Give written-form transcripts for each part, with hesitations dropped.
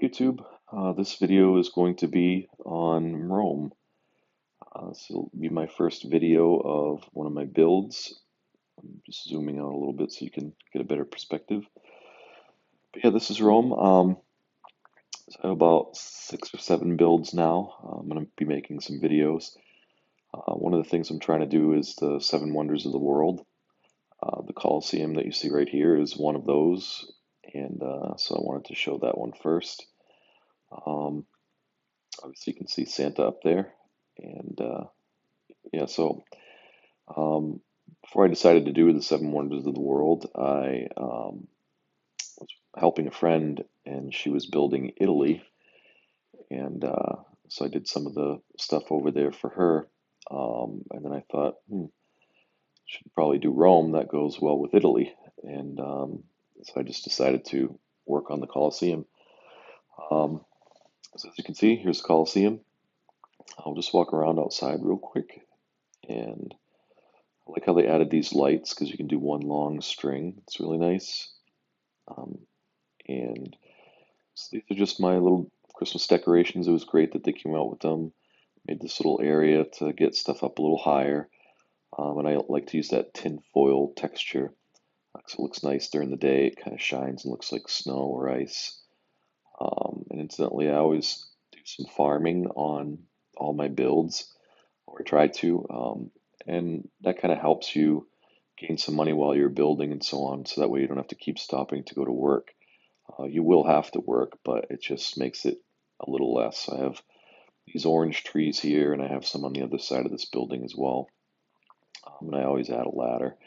YouTube. This video is going to be on Rome. This will be my first video of one of my builds. I'm just zooming out a little bit so you can get a better perspective. But yeah, this is Rome. So I have about 6 or 7 builds now. I'm going to be making some videos. One of the things I'm trying to do is the 7 wonders of the world. The Coliseum that you see right here is one of those, and so I wanted to show that one first. Um, Obviously, you can see Santa up there, and yeah. So um, before I decided to do the 7 wonders of the world, I was helping a friend, and she was building Italy, and so I did some of the stuff over there for her. And then I thought, should probably do Rome. That goes well with Italy, and so I just decided to work on the Colosseum. Um, so as you can see, here's the Colosseum. I'll just walk around outside real quick, and I like how they added these lights because you can do one long string. It's really nice. Um, and so these are just my little Christmas decorations. It was great that they came out with them. Made this little area to get stuff up a little higher. And I like to use that tin foil texture. So it looks nice during the day. It kind of shines and looks like snow or ice. And incidentally, I always do some farming on all my builds, or try to. And that kind of helps you gain some money while you're building and so on, so that way you don't have to keep stopping to go to work. You will have to work, but it just makes it a little less. I have these orange trees here, and I have some on the other side of this building as well. And I always add a ladder.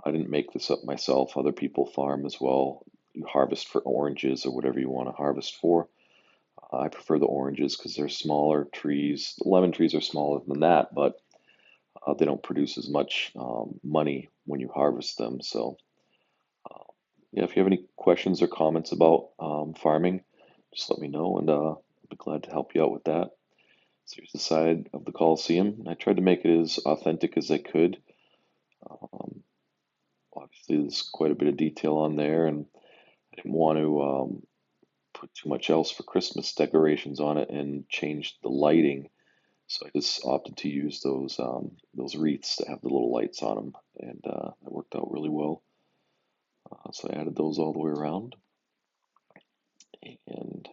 I didn't make this up myself. Other people farm as well. You harvest for oranges or whatever you want to harvest for. I prefer the oranges because they're smaller trees. The lemon trees are smaller than that, but they don't produce as much money when you harvest them. So, uh, yeah, if you have any questions or comments about farming, just let me know, and I'll be glad to help you out with that. So here's the side of the Coliseum. I tried to make it as authentic as I could. Um, Obviously, there's quite a bit of detail on there, and I didn't want to put too much else for Christmas decorations on it and change the lighting. So I just opted to use those wreaths that have the little lights on them, and it worked out really well. So I added those all the way around, and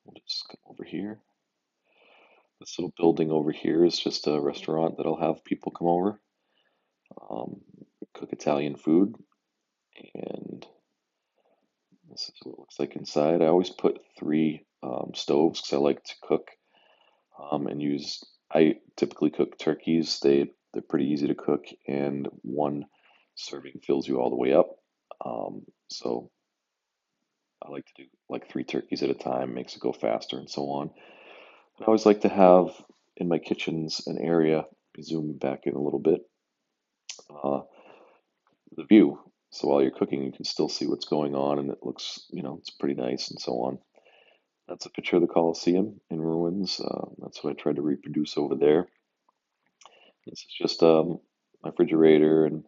we'll just come over here. This little building over here is just a restaurant that'll have people come over, um, cook Italian food, and this is what it looks like inside. I always put 3 stoves because I like to cook and use. I typically cook turkeys. They're pretty easy to cook, and one serving fills you all the way up. So I like to do like 3 turkeys at a time, makes it go faster and so on. I always like to have in my kitchens an area, zoom back in a little bit, uh, the view. So while you're cooking, you can still see what's going on, and it looks, it's pretty nice and so on. That's a picture of the Colosseum in ruins. That's what I tried to reproduce over there. This is just my refrigerator, and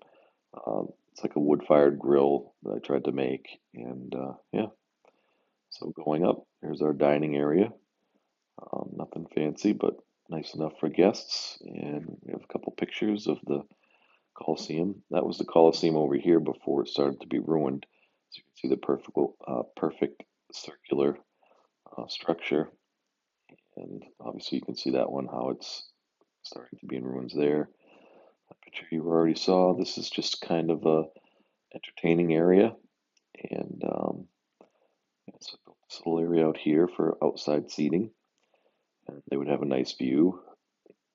it's like a wood-fired grill that I tried to make. And yeah, so going up, here's our dining area. Nothing fancy, but nice enough for guests. And we have a couple pictures of the Colosseum. That was the Colosseum over here before it started to be ruined. So you can see the perfect circular structure. And obviously you can see that one, how it's starting to be in ruins there. That picture you already saw. This is just kind of a entertaining area. And yeah, so I built this little area out here for outside seating. And they would have a nice view,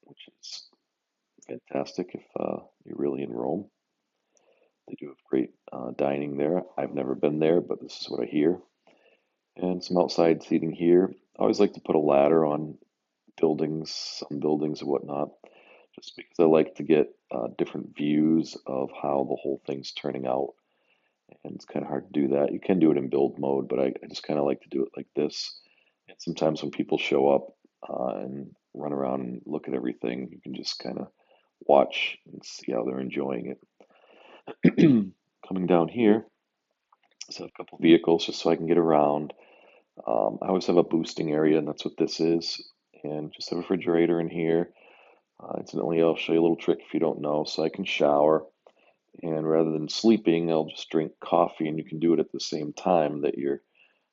which is fantastic if you're really in Rome. They do have great dining there. I've never been there, but this is what I hear. And some outside seating here. I always like to put a ladder on buildings, some buildings and whatnot, just because I like to get different views of how the whole thing's turning out. And it's kind of hard to do that. You can do it in build mode, but I just kind of like to do it like this. And sometimes when people show up and run around and look at everything, you can just kind of watch and see how they're enjoying it. Coming down here, So I have a couple vehicles just so I can get around. I always have a boosting area, and that's what this is. And just a refrigerator in here. Incidentally, I'll show you a little trick if you don't know. So I can shower, and rather than sleeping, I'll just drink coffee, and you can do it at the same time that you're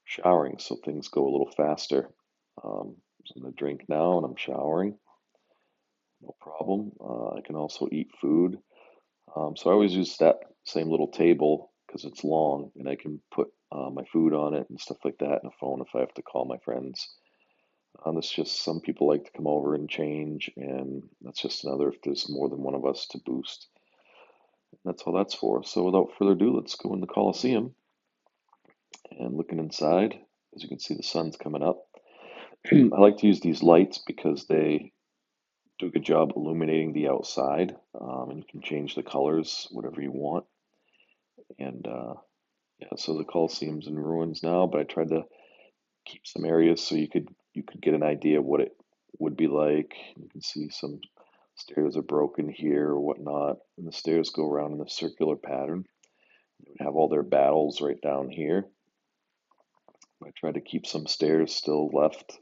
showering, so things go a little faster. So I'm gonna drink now, and I'm showering, no problem. I can also eat food. So I always use that same little table because it's long, and I can put my food on it and stuff like that, and a phone if I have to call my friends. It's just some people like to come over and change, and that's just another if there's more than one of us to boost. That's all that's for. So without further ado, let's go in the Coliseum and looking inside. As you can see, the sun's coming up. I like to use these lights because they do a good job illuminating the outside, and you can change the colors whatever you want. And yeah, so the Coliseum's in ruins now, but I tried to keep some areas so you could get an idea of what it would be like. You can see some stairs are broken here or whatnot, and the stairs go around in a circular pattern. They would have all their battles right down here. I tried to keep some stairs still left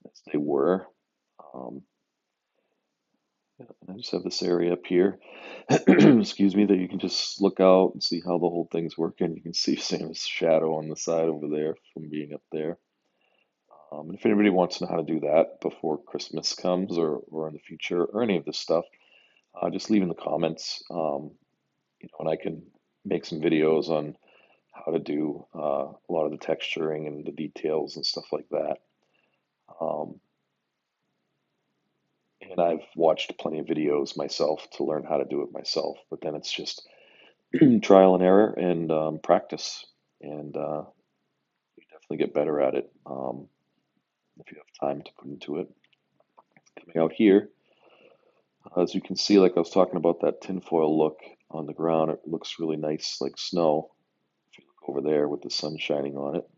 as they were. Um, yeah, and I just have this area up here, excuse me, that you can just look out and see how the whole thing's working. You can see Sam's shadow on the side over there from being up there. And if anybody wants to know how to do that before Christmas comes or in the future or any of this stuff, just leave in the comments, and I can make some videos on how to do a lot of the texturing and the details and stuff like that. Um, and I've watched plenty of videos myself to learn how to do it myself, but then it's just trial and error and practice, and you definitely get better at it if you have time to put into it. Coming out here, as you can see, like I was talking about that tinfoil look on the ground, it looks really nice like snow. If you look over there with the sun shining on it,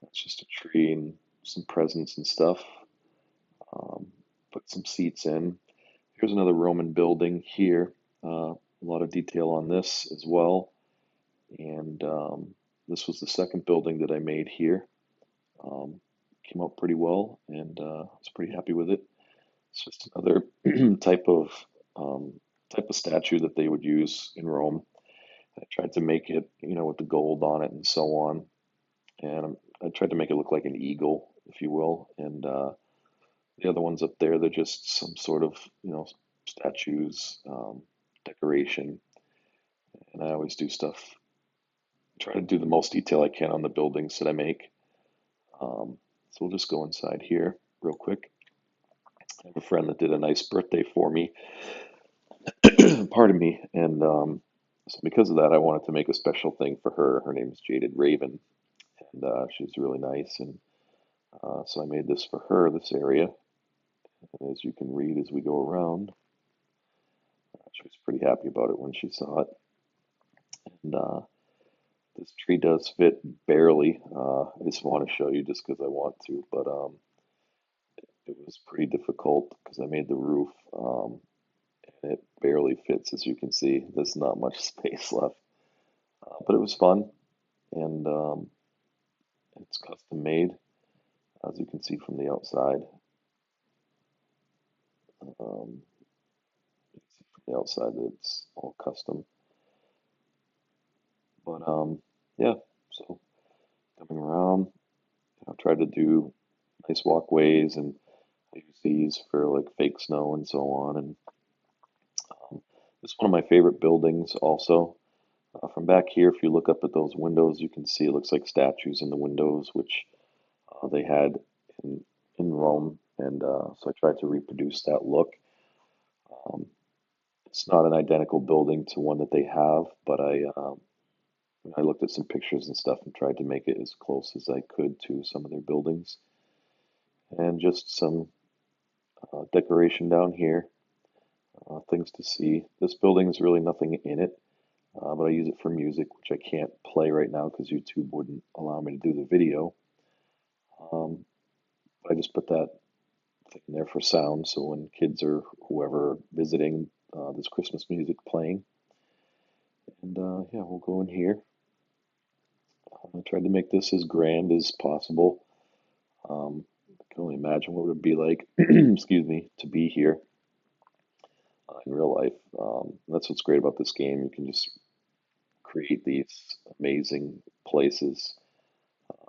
that's just a tree and some presents and stuff. Um, put some seats in. Here's another Roman building here. A lot of detail on this as well. And this was the second building that I made here. Um, Came out pretty well, and I was pretty happy with it. It's just another type of um, statue that they would use in Rome. I tried to make it, with the gold on it and so on, and I tried to make it look like an eagle, if you will. And the other ones up there, they're just some sort of, statues, decoration. And I always do stuff, try to do the most detail I can on the buildings that I make. So we'll just go inside here real quick. I have a friend that did a nice birthday for me, pardon me, and so because of that, I wanted to make a special thing for her. Her name is Jaded Raven, and she's really nice, and so I made this for her, this area. And as you can read as we go around, she was pretty happy about it when she saw it. And this tree does fit barely. I just want to show you just because I want to, but it was pretty difficult because I made the roof, and it barely fits, as you can see. There's not much space left, but it was fun, and it's custom made, as you can see from the outside. You can see from the outside that it's all custom. But yeah, so coming around, I tried to do nice walkways, and I use these for like fake snow and so on. And this is one of my favorite buildings also. From back here, if you look up at those windows, you can see it looks like statues in the windows, which they had in, in Rome. And so I tried to reproduce that look. Um, it's not an identical building to one that they have, but I looked at some pictures and stuff and tried to make it as close as I could to some of their buildings. And just some decoration down here, things to see. This building is really nothing in it, but I use it for music, which I can't play right now because YouTube wouldn't allow me to do the video. Um, but I just put that thing in there for sound, so when kids or whoever visiting, there's Christmas music playing. And yeah, we'll go in here. I tried to make this as grand as possible. I can only imagine what it would be like, excuse me, to be here in real life. That's what's great about this game. You can just create these amazing places.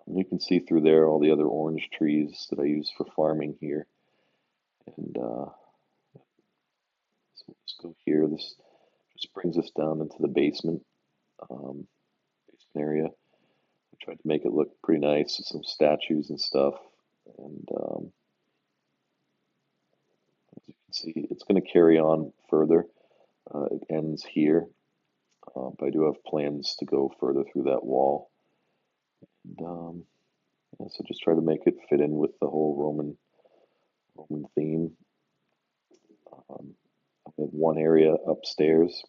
You can see through there all the other orange trees that I use for farming here. And so let's go here. This just brings us down into the um, basement area. I tried to make it look pretty nice with some statues and stuff. And as you can see, it's going to carry on further. It ends here, but I do have plans to go further through that wall. And yeah, so just try to make it fit in with the whole Roman theme. Um, I have one area upstairs,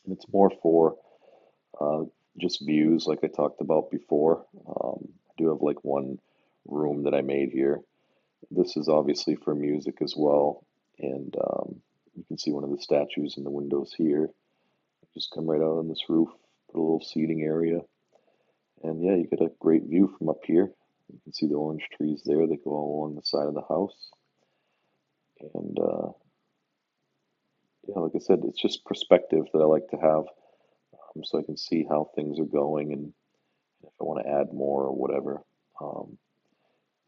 and it's more for uh, just views, like I talked about before. I do have like one room that I made here. This is obviously for music as well, and you can see one of the statues in the windows here. Just come right out on this roof, put a little seating area, and yeah, you get a great view from up here. You can see the orange trees there that go all along the side of the house. And yeah, like I said, it's just perspective that I like to have, so I can see how things are going and if I want to add more or whatever. Um,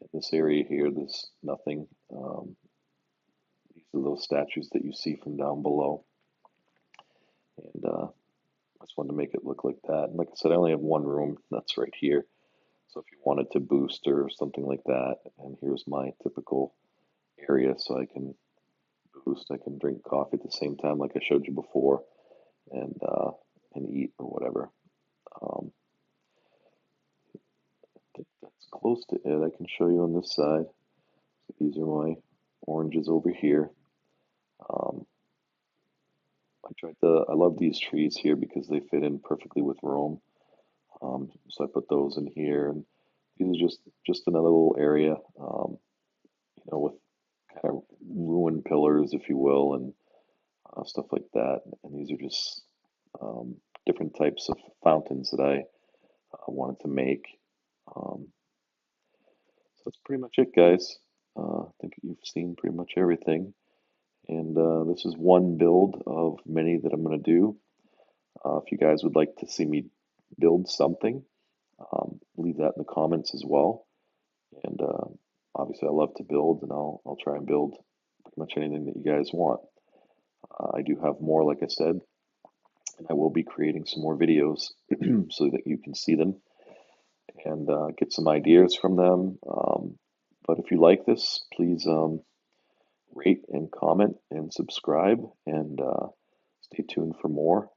in this area here, there's nothing. These are those statues that you see from down below. And I just wanted to make it look like that. And like I said, I only have one room, that's right here. So if you wanted to boost or something like that, and here's my typical area so I can boost. I can drink coffee at the same time, like I showed you before, and eat or whatever. Um, I think that's close to it. I can show you on this side. So these are my oranges over here. Um, I love these trees here because they fit in perfectly with Rome. So I put those in here, and these are just another little area, with kind of ruined pillars, if you will, and stuff like that. And these are just um, different types of fountains that I wanted to make. Um, so that's pretty much it, guys. I think you've seen pretty much everything. And this is one build of many that I'm going to do. If you guys would like to see me build something, leave that in the comments as well. And obviously, I love to build, and I'll try and build pretty much anything that you guys want. I do have more, like I said, and I will be creating some more videos so that you can see them and get some ideas from them. But if you like this, please rate and comment and subscribe and stay tuned for more.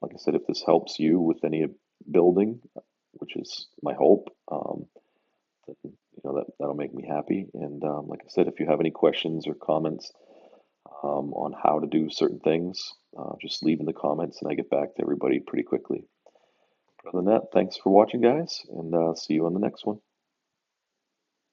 Like I said, if this helps you with any building, which is my hope, then that'll make me happy. And like I said, if you have any questions or comments on how to do certain things, just leave in the comments and I get back to everybody pretty quickly. Other than that, thanks for watching, guys, and see you on the next one.